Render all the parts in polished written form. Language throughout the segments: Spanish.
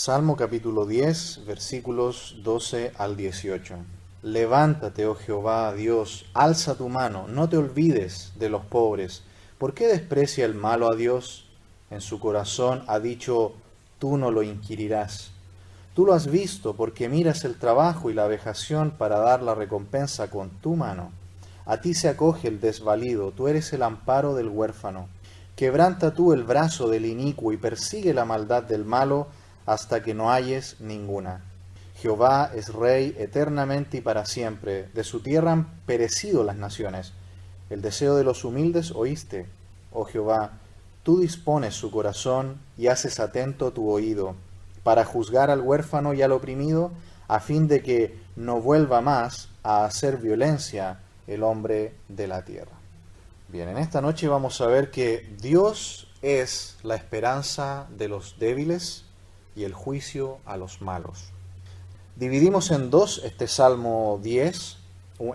Salmo capítulo 10, versículos 12 al 18. Levántate, oh Jehová, Dios, alza tu mano, no te olvides de los pobres. ¿Por qué desprecia el malo a Dios? En su corazón ha dicho, tú no lo inquirirás. Tú lo has visto porque miras el trabajo y la vejación para dar la recompensa con tu mano. A ti se acoge el desvalido, tú eres el amparo del huérfano. Quebranta tú el brazo del inicuo y persigue la maldad del malo hasta que no halles ninguna. Jehová es rey eternamente y para siempre. De su tierra han perecido las naciones. El deseo de los humildes oíste, oh Jehová. Tú dispones su corazón y haces atento tu oído, para juzgar al huérfano y al oprimido, a fin de que no vuelva más a hacer violencia el hombre de la tierra. Bien, en esta noche vamos a ver que Dios es la esperanza de los débiles y el juicio a los malos. Dividimos en dos este Salmo 10,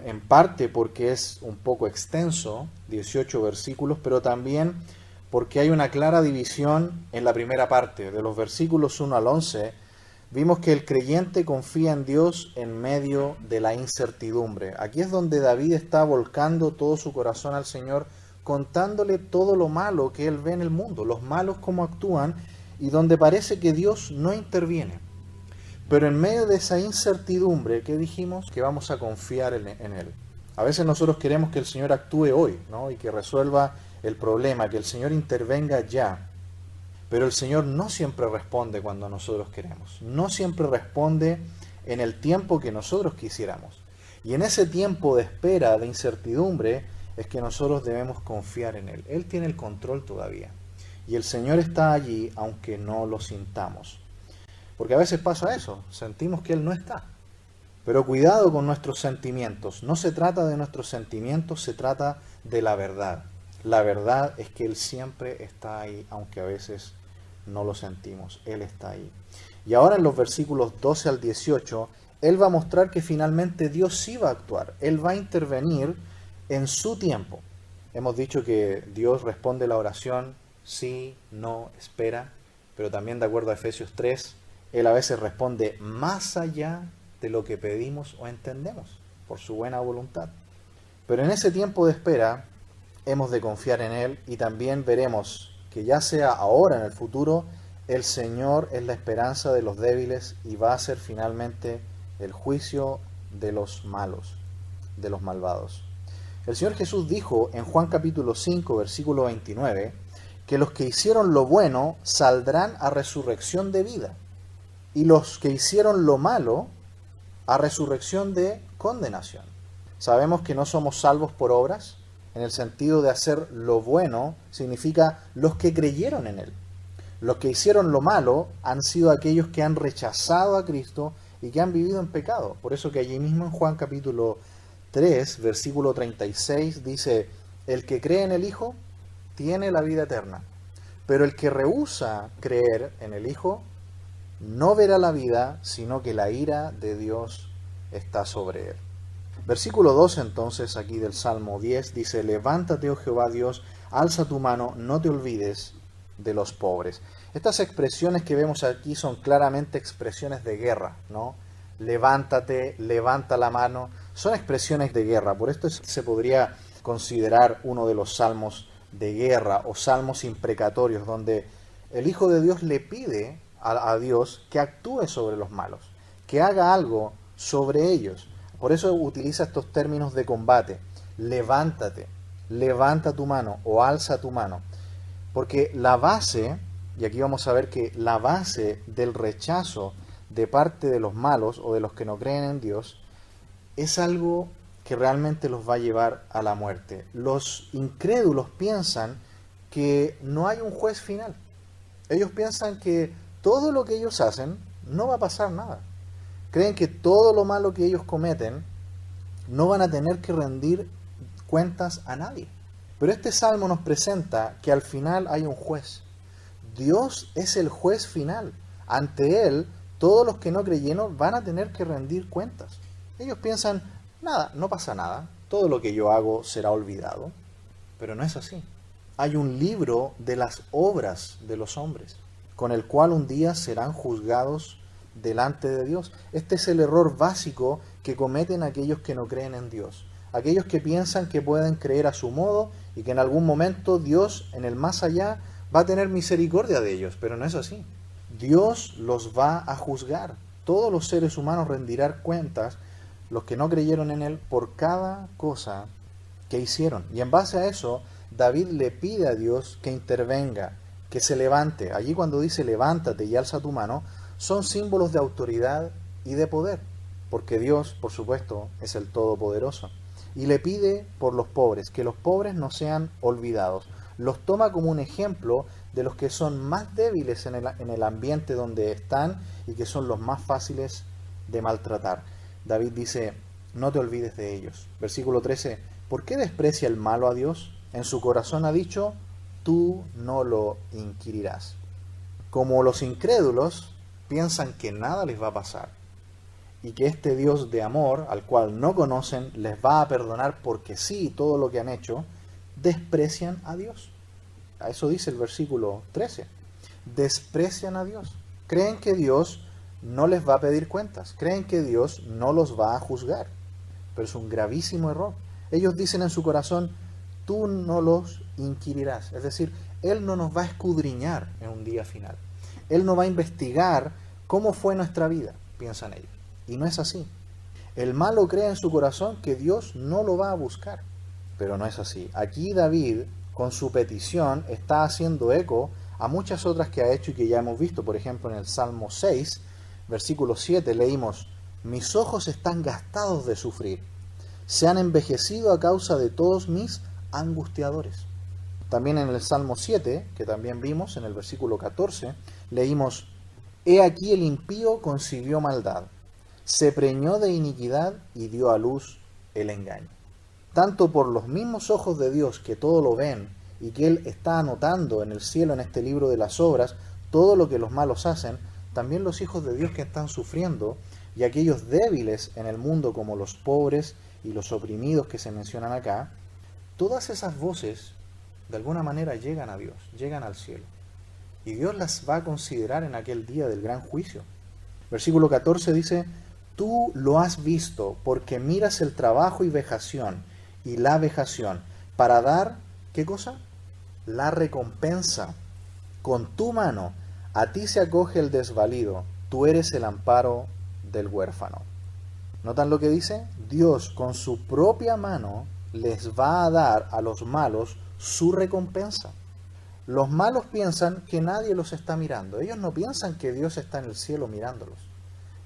en parte porque es un poco extenso, 18 versículos, pero también porque hay una clara división en la primera parte, de los versículos 1 al 11, vimos que el creyente confía en Dios en medio de la incertidumbre. Aquí es donde David está volcando todo su corazón al Señor, contándole todo lo malo que él ve en el mundo, los malos cómo actúan, y donde parece que Dios no interviene. Pero en medio de esa incertidumbre, ¿qué dijimos? Que vamos a confiar en Él. A veces nosotros queremos que el Señor actúe hoy, ¿no? Y que resuelva el problema, que el Señor intervenga ya. Pero el Señor no siempre responde cuando nosotros queremos. No siempre responde en el tiempo que nosotros quisiéramos. Y en ese tiempo de espera, de incertidumbre, es que nosotros debemos confiar en Él. Él tiene el control todavía. Y el Señor está allí aunque no lo sintamos. Porque a veces pasa eso, sentimos que Él no está. Pero cuidado con nuestros sentimientos. No se trata de nuestros sentimientos, se trata de la verdad. La verdad es que Él siempre está ahí, aunque a veces no lo sentimos. Él está ahí. Y ahora en los versículos 12 al 18, Él va a mostrar que finalmente Dios sí va a actuar. Él va a intervenir en su tiempo. Hemos dicho que Dios responde la oración sí, no, espera. Pero también de acuerdo a Efesios 3, Él a veces responde más allá de lo que pedimos o entendemos, por su buena voluntad. Pero en ese tiempo de espera, hemos de confiar en Él y también veremos que ya sea ahora en el futuro, el Señor es la esperanza de los débiles y va a ser finalmente el juicio de los malos, de los malvados. El Señor Jesús dijo en Juan capítulo 5, versículo 29, que los que hicieron lo bueno saldrán a resurrección de vida, y los que hicieron lo malo a resurrección de condenación. Sabemos que no somos salvos por obras, en el sentido de hacer lo bueno, significa los que creyeron en Él. Los que hicieron lo malo han sido aquellos que han rechazado a Cristo y que han vivido en pecado. Por eso que allí mismo en Juan capítulo 3, versículo 36, dice, el que cree en el Hijo tiene la vida eterna, pero el que rehúsa creer en el Hijo no verá la vida, sino que la ira de Dios está sobre él. Versículo 2 entonces aquí del Salmo 10 dice, levántate, oh Jehová Dios, alza tu mano, no te olvides de los pobres. Estas expresiones que vemos aquí son claramente expresiones de guerra, ¿no? Levántate, levanta la mano, son expresiones de guerra. Por esto se podría considerar uno de los salmos de guerra o salmos imprecatorios, donde el Hijo de Dios le pide a Dios que actúe sobre los malos, que haga algo sobre ellos. Por eso utiliza estos términos de combate. Levántate, levanta tu mano o alza tu mano. Porque la base, y aquí vamos a ver que la base del rechazo de parte de los malos o de los que no creen en Dios es algo que realmente los va a llevar a la muerte. Los incrédulos piensan que no hay un juez final. Ellos piensan que todo lo que ellos hacen no va a pasar nada. Creen que todo lo malo que ellos cometen no van a tener que rendir cuentas a nadie. Pero este salmo nos presenta que al final hay un juez. Dios es el juez final. Ante Él, todos los que no creyeron van a tener que rendir cuentas. Ellos piensan, nada, no pasa nada, todo lo que yo hago será olvidado. Pero no es así. Hay un libro de las obras de los hombres. con el cual un día serán juzgados delante de Dios. Este es el error básico que cometen aquellos que no creen en Dios. Aquellos que piensan que pueden creer a su modo y que en algún momento Dios, en el más allá, va a tener misericordia de ellos, pero no es así. Dios los va a juzgar. Todos los seres humanos rendirán cuentas, los que no creyeron en Él, por cada cosa que hicieron. Y en base a eso, David le pide a Dios que intervenga, que se levante. Allí cuando dice levántate y alza tu mano, son símbolos de autoridad y de poder, porque Dios, por supuesto, es el Todopoderoso. Y le pide por los pobres, que los pobres no sean olvidados. Los toma como un ejemplo de los que son más débiles en el ambiente donde están y que son los más fáciles de maltratar. David dice, no te olvides de ellos. Versículo 13, ¿por qué desprecia el malo a Dios? En su corazón ha dicho, tú no lo inquirirás. Como los incrédulos piensan que nada les va a pasar y que este Dios de amor, al cual no conocen, les va a perdonar porque sí todo lo que han hecho, desprecian a Dios. A eso dice el versículo 13. Desprecian a Dios. Creen que Dios no les va a pedir cuentas. Creen que Dios no los va a juzgar. Pero es un gravísimo error. Ellos dicen en su corazón, tú no los inquirirás. Es decir, Él no nos va a escudriñar en un día final. Él no va a investigar cómo fue nuestra vida, piensan ellos. Y no es así. El malo cree en su corazón que Dios no lo va a buscar. Pero no es así. Aquí David, con su petición, está haciendo eco a muchas otras que ha hecho y que ya hemos visto. Por ejemplo, en el Salmo 6, versículo 7, leímos, mis ojos están gastados de sufrir. Se han envejecido a causa de todos mis angustiadores. También en el Salmo 7, que también vimos, en el versículo 14, leímos, he aquí el impío concibió maldad, se preñó de iniquidad y dio a luz el engaño. Tanto por los mismos ojos de Dios que todo lo ven y que Él está anotando en el cielo, en este libro de las obras, todo lo que los malos hacen, también los hijos de Dios que están sufriendo y aquellos débiles en el mundo como los pobres y los oprimidos que se mencionan acá, todas esas voces de alguna manera llegan a Dios, llegan al cielo. Y Dios las va a considerar en aquel día del gran juicio. Versículo 14 dice, tú lo has visto porque miras el trabajo y vejación y la vejación para dar, ¿qué cosa? La recompensa. Con tu mano a ti se acoge el desvalido, tú eres el amparo del huérfano. ¿Notan lo que dice? Dios con su propia mano les va a dar a los malos su recompensa. Los malos piensan que nadie los está mirando. Ellos no piensan que Dios está en el cielo mirándolos.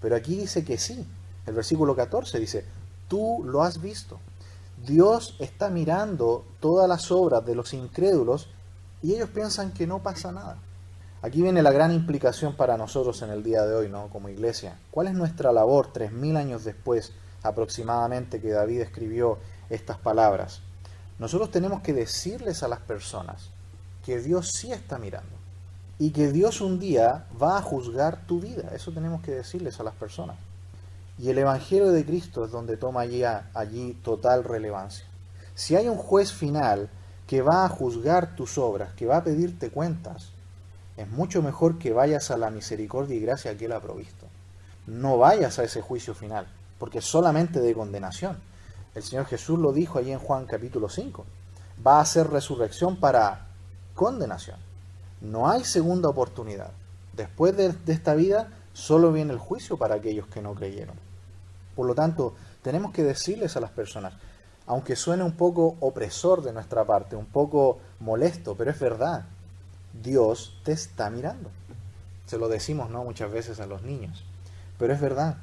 Pero aquí dice que sí. El versículo 14 dice, tú lo has visto. Dios está mirando todas las obras de los incrédulos y ellos piensan que no pasa nada. Aquí viene la gran implicación para nosotros en el día de hoy, ¿no? Como iglesia. ¿Cuál es nuestra labor 3000 años después aproximadamente que David escribió estas palabras? Nosotros tenemos que decirles a las personas que Dios sí está mirando y que Dios un día va a juzgar tu vida. Eso tenemos que decirles a las personas. Y el Evangelio de Cristo es donde toma allí total relevancia. Si hay un juez final que va a juzgar tus obras, que va a pedirte cuentas, es mucho mejor que vayas a la misericordia y gracia que Él ha provisto. No vayas a ese juicio final, porque es solamente de condenación. El Señor Jesús lo dijo allí en Juan capítulo 5. Va a ser resurrección para condenación. No hay segunda oportunidad. Después de esta vida, solo viene el juicio para aquellos que no creyeron. Por lo tanto, tenemos que decirles a las personas, aunque suene un poco opresor de nuestra parte, un poco molesto, pero es verdad, Dios te está mirando. Se lo decimos, ¿no?, muchas veces a los niños, pero es verdad.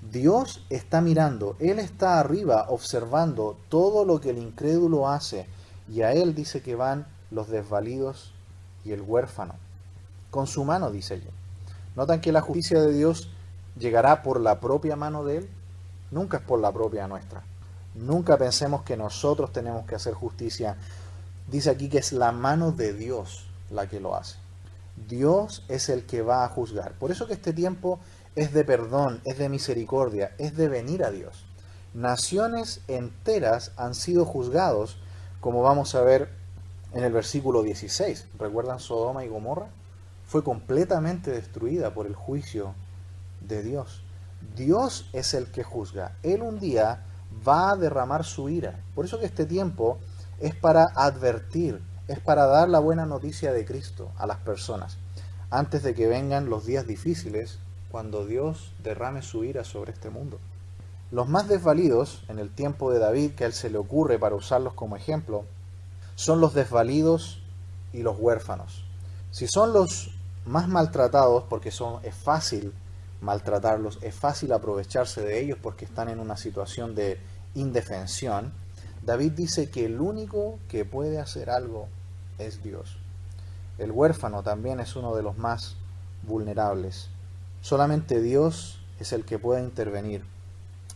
Dios está mirando, Él está arriba observando todo lo que el incrédulo hace y a Él dice que van los desvalidos y el huérfano. Con su mano, dice ella. ¿Notan que la justicia de Dios llegará por la propia mano de Él? Nunca es por la propia nuestra. Nunca pensemos que nosotros tenemos que hacer justicia. Dice aquí que es la mano de Dios la que lo hace. Dios es el que va a juzgar. Por eso que este tiempo es de perdón, es de misericordia, es de venir a Dios. Naciones enteras han sido juzgados, como vamos a ver en el versículo 16. ¿Recuerdan Sodoma y Gomorra? fue completamente destruida por el juicio de Dios. Dios es el que juzga. Él un día va a derramar su ira. Por eso que este tiempo es para advertir, es para dar la buena noticia de Cristo a las personas, antes de que vengan los días difíciles, cuando Dios derrame su ira sobre este mundo. Los más desvalidos en el tiempo de David, que a él se le ocurre para usarlos como ejemplo, son los desvalidos y los huérfanos. Si son los más maltratados, porque es fácil maltratarlos, es fácil aprovecharse de ellos porque están en una situación de indefensión, David dice que el único que puede hacer algo es Dios. El huérfano también es uno de los más vulnerables. Solamente Dios es el que puede intervenir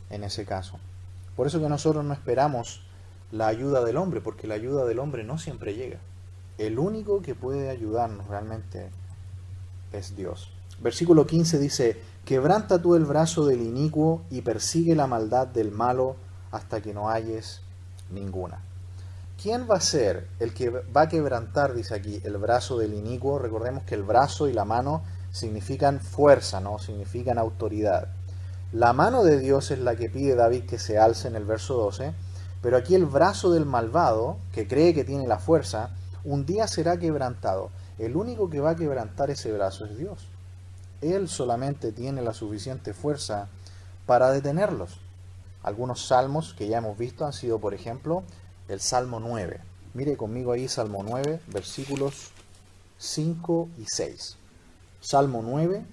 en ese caso. Por eso que nosotros no esperamos la ayuda del hombre, porque la ayuda del hombre no siempre llega. El único que puede ayudarnos realmente es Dios. Versículo 15 dice: quebranta tú el brazo del inicuo y persigue la maldad del malo hasta que no halles ninguna. ¿Quién va a ser el que va a quebrantar, dice aquí, el brazo del inicuo? Recordemos que el brazo y la mano significan fuerza, ¿no? Significan autoridad. La mano de Dios es la que pide David que se alce en el verso 12, pero aquí el brazo del malvado, que cree que tiene la fuerza, un día será quebrantado. El único que va a quebrantar ese brazo es Dios. Él solamente tiene la suficiente fuerza para detenerlos. Algunos salmos que ya hemos visto han sido, por ejemplo, el Salmo 9. Mire conmigo ahí Salmo 9, versículos 5 y 6. Salmo 9,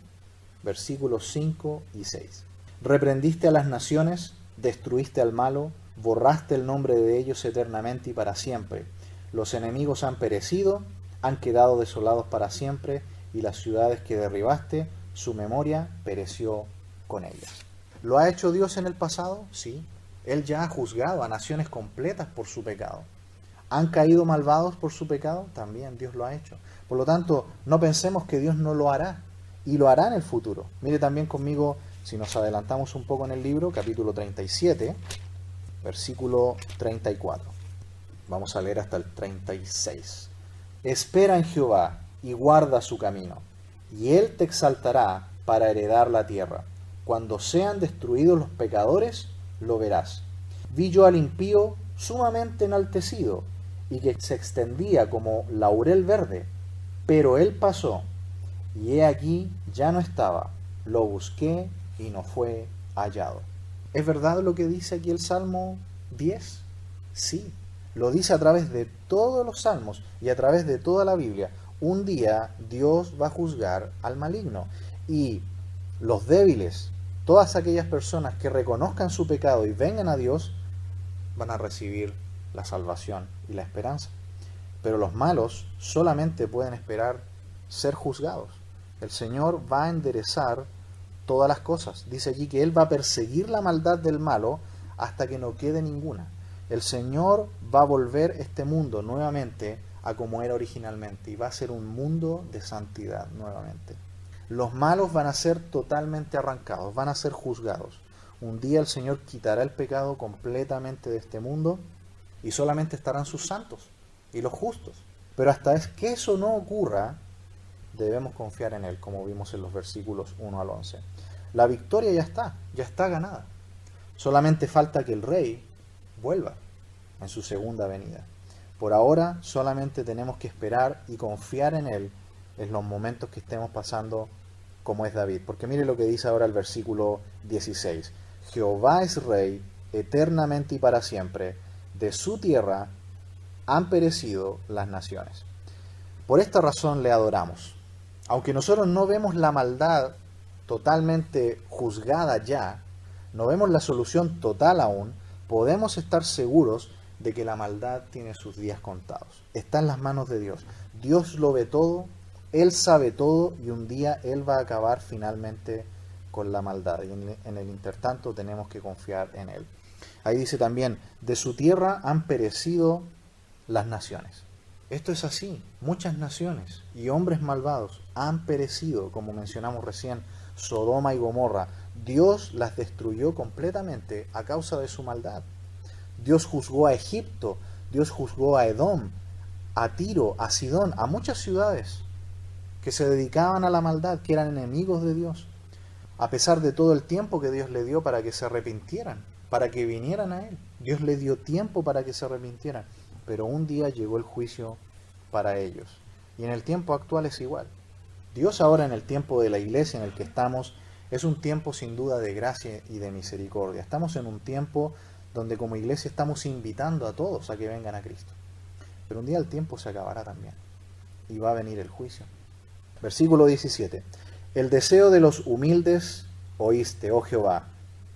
versículos 5 y 6. Reprendiste a las naciones, destruiste al malo, borraste el nombre de ellos eternamente y para siempre. Los enemigos han perecido, han quedado desolados para siempre, y las ciudades que derribaste, su memoria pereció con ellas. ¿Lo ha hecho Dios en el pasado? Sí. Él ya ha juzgado a naciones completas por su pecado. ¿Han caído malvados por su pecado? También Dios lo ha hecho. Por lo tanto, no pensemos que Dios no lo hará, y lo hará en el futuro. Mire también conmigo, si nos adelantamos un poco en el libro, capítulo 37, versículo 34. Vamos a leer hasta el 36. Espera en Jehová y guarda su camino, y Él te exaltará para heredar la tierra. Cuando sean destruidos los pecadores, lo verás. Vi yo al impío sumamente enaltecido, y que se extendía como laurel verde, pero él pasó, y he aquí ya no estaba. Lo busqué y no fue hallado. ¿Es verdad lo que dice aquí el Salmo 10? Sí, lo dice a través de todos los salmos y a través de toda la Biblia. Un día Dios va a juzgar al maligno, y los débiles, todas aquellas personas que reconozcan su pecado y vengan a Dios, van a recibir la salvación y la esperanza. Pero los malos solamente pueden esperar ser juzgados. El Señor va a enderezar todas las cosas. Dice allí que Él va a perseguir la maldad del malo hasta que no quede ninguna. El Señor va a volver este mundo nuevamente a como era originalmente, y va a ser un mundo de santidad nuevamente. Los malos van a ser totalmente arrancados, van a ser juzgados. Un día el Señor quitará el pecado completamente de este mundo, y solamente estarán sus santos y los justos. Pero hasta que eso no ocurra, debemos confiar en Él, como vimos en los versículos 1 al 11. La victoria ya está ganada. Solamente falta que el Rey vuelva en su segunda venida. Por ahora solamente tenemos que esperar y confiar en Él en los momentos que estemos pasando, como es David. Porque mire lo que dice ahora el versículo 16. Jehová es Rey eternamente y para siempre. De su tierra han perecido las naciones. Por esta razón le adoramos. Aunque nosotros no vemos la maldad totalmente juzgada ya, no vemos la solución total aún, podemos estar seguros de que la maldad tiene sus días contados. Está en las manos de Dios. Dios lo ve todo, Él sabe todo, y un día Él va a acabar finalmente con la maldad. Y en el intertanto tenemos que confiar en Él. Ahí dice también, de su tierra han perecido las naciones. Esto es así. Muchas naciones y hombres malvados han perecido, como mencionamos recién, Sodoma y Gomorra. Dios las destruyó completamente a causa de su maldad. Dios juzgó a Egipto, Dios juzgó a Edom, a Tiro, a Sidón, a muchas ciudades que se dedicaban a la maldad, que eran enemigos de Dios, a pesar de todo el tiempo que Dios le dio para que se arrepintieran, para que vinieran a Él. Dios le dio tiempo para que se arrepintieran, pero un día llegó el juicio para ellos. Y en el tiempo actual es igual. Dios ahora, en el tiempo de la iglesia en el que estamos, es un tiempo sin duda de gracia y de misericordia. Estamos en un tiempo donde como iglesia estamos invitando a todos a que vengan a Cristo. Pero un día el tiempo se acabará también y va a venir el juicio. Versículo 17. El deseo de los humildes oíste, oh Jehová.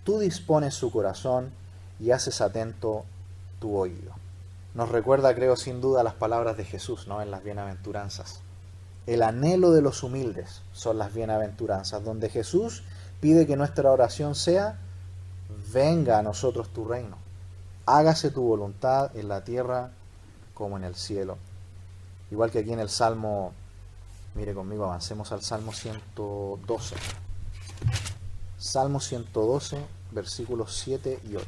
Tú dispones su corazón y haces atento tu oído. Nos recuerda, creo, sin duda las palabras de Jesús, ¿no?, en las bienaventuranzas. El anhelo de los humildes son las bienaventuranzas, donde Jesús pide que nuestra oración sea: venga a nosotros tu reino, hágase tu voluntad en la tierra como en el cielo. Igual que aquí en el Salmo, mire conmigo, avancemos al Salmo 112. Salmo 112, versículos 7 y 8.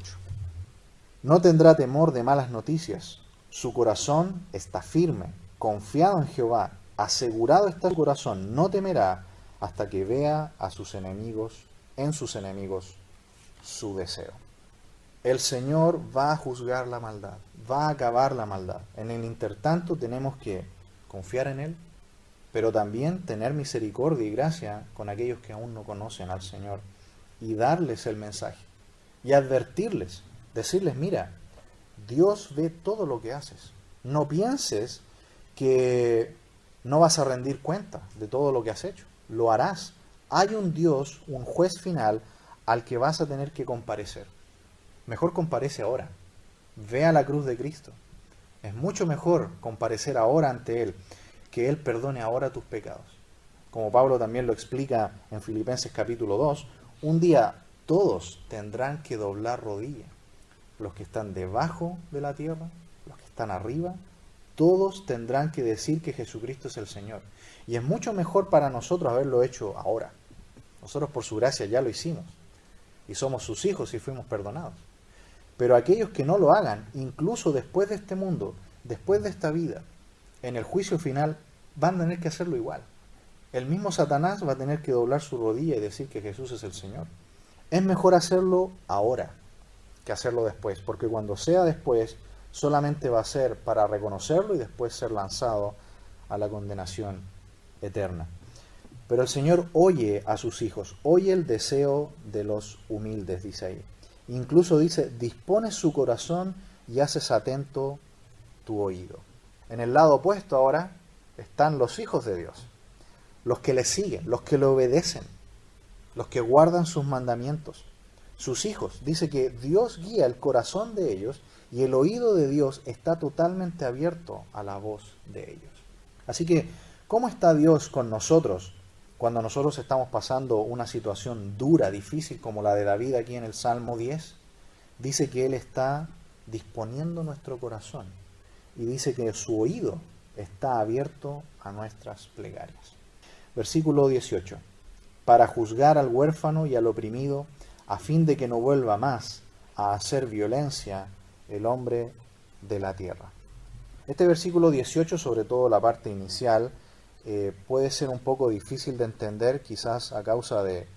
No tendrá temor de malas noticias, su corazón está firme, confiado en Jehová, asegurado está su corazón, no temerá hasta que vea a sus enemigos, en sus enemigos, su deseo. El Señor va a juzgar la maldad, va a acabar la maldad. En el intertanto tenemos que confiar en Él, pero también tener misericordia y gracia con aquellos que aún no conocen al Señor y darles el mensaje y advertirles, decirles: mira, Dios ve todo lo que haces. No pienses que no vas a rendir cuenta de todo lo que has hecho. Lo harás. Hay un Dios, un juez final al que vas a tener que comparecer. Mejor comparece ahora. Ve a la cruz de Cristo. Es mucho mejor comparecer ahora ante Él, que Él perdone ahora tus pecados. Como Pablo también lo explica en Filipenses capítulo 2, un día todos tendrán que doblar rodilla. Los que están debajo de la tierra, los que están arriba, todos tendrán que decir que Jesucristo es el Señor. Y es mucho mejor para nosotros haberlo hecho ahora. Nosotros por su gracia ya lo hicimos. Y somos sus hijos y fuimos perdonados. Pero aquellos que no lo hagan, incluso después de este mundo, después de esta vida, en el juicio final, van a tener que hacerlo igual. El mismo Satanás va a tener que doblar su rodilla y decir que Jesús es el Señor. Es mejor hacerlo ahora que hacerlo después, porque cuando sea después, solamente va a ser para reconocerlo y después ser lanzado a la condenación eterna. Pero el Señor oye a sus hijos, oye el deseo de los humildes, dice ahí. Incluso dice: dispones su corazón y haces atento tu oído. En el lado opuesto ahora están los hijos de Dios, los que le siguen, los que le obedecen, los que guardan sus mandamientos. Sus hijos, dice que Dios guía el corazón de ellos y el oído de Dios está totalmente abierto a la voz de ellos. Así que, ¿cómo está Dios con nosotros cuando nosotros estamos pasando una situación dura, difícil, como la de David aquí en el Salmo 10? Dice que Él está disponiendo nuestro corazón y dice que su oído está abierto a nuestras plegarias. Versículo 18. Para juzgar al huérfano y al oprimido, a fin de que no vuelva más a hacer violencia el hombre de la tierra. Este versículo 18, sobre todo la parte inicial, puede ser un poco difícil de entender, quizás a causa de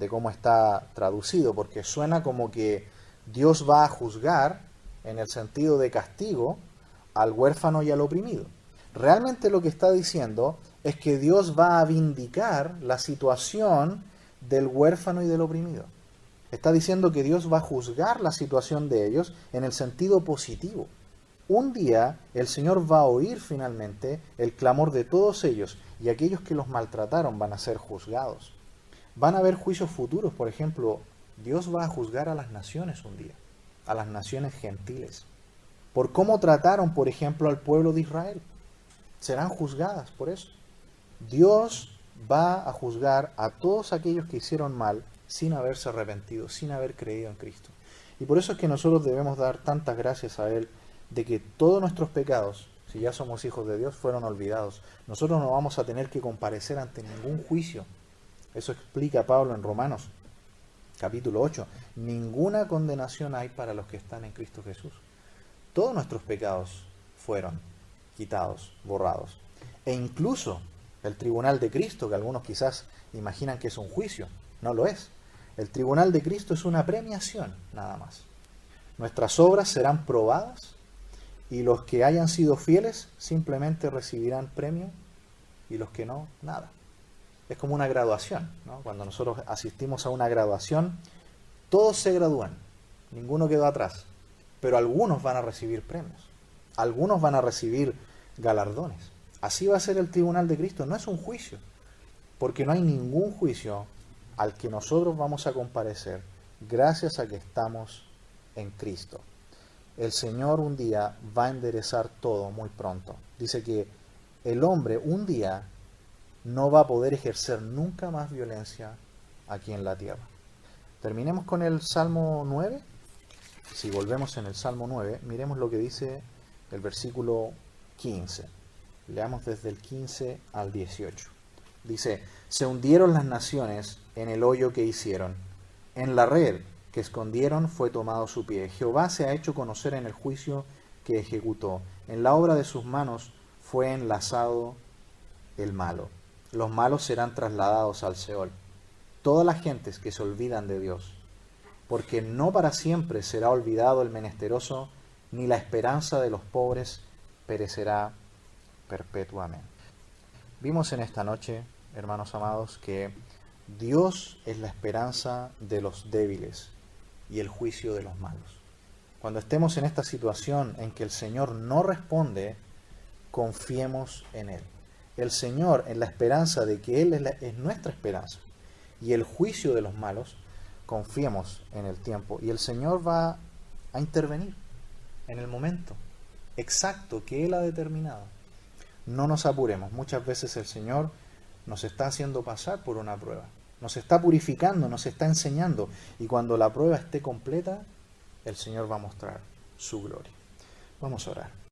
cómo está traducido, porque suena como que Dios va a juzgar, en el sentido de castigo, al huérfano y al oprimido. Realmente lo que está diciendo es que Dios va a vindicar la situación del huérfano y del oprimido. Está diciendo que Dios va a juzgar la situación de ellos en el sentido positivo. Un día el Señor va a oír finalmente el clamor de todos ellos y aquellos que los maltrataron van a ser juzgados. Van a haber juicios futuros, por ejemplo, Dios va a juzgar a las naciones un día, a las naciones gentiles, por cómo trataron, por ejemplo, al pueblo de Israel. Serán juzgadas por eso. Dios va a juzgar a todos aquellos que hicieron mal sin haberse arrepentido, sin haber creído en Cristo. Y por eso es que nosotros debemos dar tantas gracias a Él de que todos nuestros pecados, si ya somos hijos de Dios, fueron olvidados. Nosotros no vamos a tener que comparecer ante ningún juicio. Eso explica Pablo en Romanos, capítulo 8. Ninguna condenación hay para los que están en Cristo Jesús. Todos nuestros pecados fueron quitados, borrados. E incluso El tribunal de Cristo, que algunos quizás imaginan que es un juicio, no lo es. El tribunal de Cristo es una premiación, nada más. Nuestras obras serán probadas y los que hayan sido fieles simplemente recibirán premio y los que no, nada. Es como una graduación, ¿no? Cuando nosotros asistimos a una graduación, todos se gradúan, ninguno quedó atrás, pero algunos van a recibir premios, algunos van a recibir galardones. Así va a ser el tribunal de Cristo, no es un juicio, porque no hay ningún juicio al que nosotros vamos a comparecer gracias a que estamos en Cristo. El Señor un día va a enderezar todo muy pronto. Dice que el hombre un día no va a poder ejercer nunca más violencia aquí en la tierra. Terminemos con el Salmo 9. Si volvemos en el Salmo 9, miremos lo que dice el versículo 15. Leamos desde el 15 al 18. Dice: se hundieron las naciones en el hoyo que hicieron, en la red que escondieron fue tomado su pie. Jehová se ha hecho conocer en el juicio que ejecutó. En la obra de sus manos fue enlazado el malo. Los malos serán trasladados al Seol. Todas las gentes que se olvidan de Dios, porque no para siempre será olvidado el menesteroso, ni la esperanza de los pobres perecerá perpetuamente. Vimos en esta noche, hermanos amados, que Dios es la esperanza de los débiles y el juicio de los malos. Cuando estemos en esta situación en que el Señor no responde, confiemos en Él. El Señor, en la esperanza de que Él es nuestra esperanza, y el juicio de los malos, confiemos en el tiempo. Y el Señor va a intervenir en el momento exacto que Él ha determinado. No nos apuremos. Muchas veces el Señor nos está haciendo pasar por una prueba. Nos está purificando, nos está enseñando. Y cuando la prueba esté completa, el Señor va a mostrar su gloria. Vamos a orar.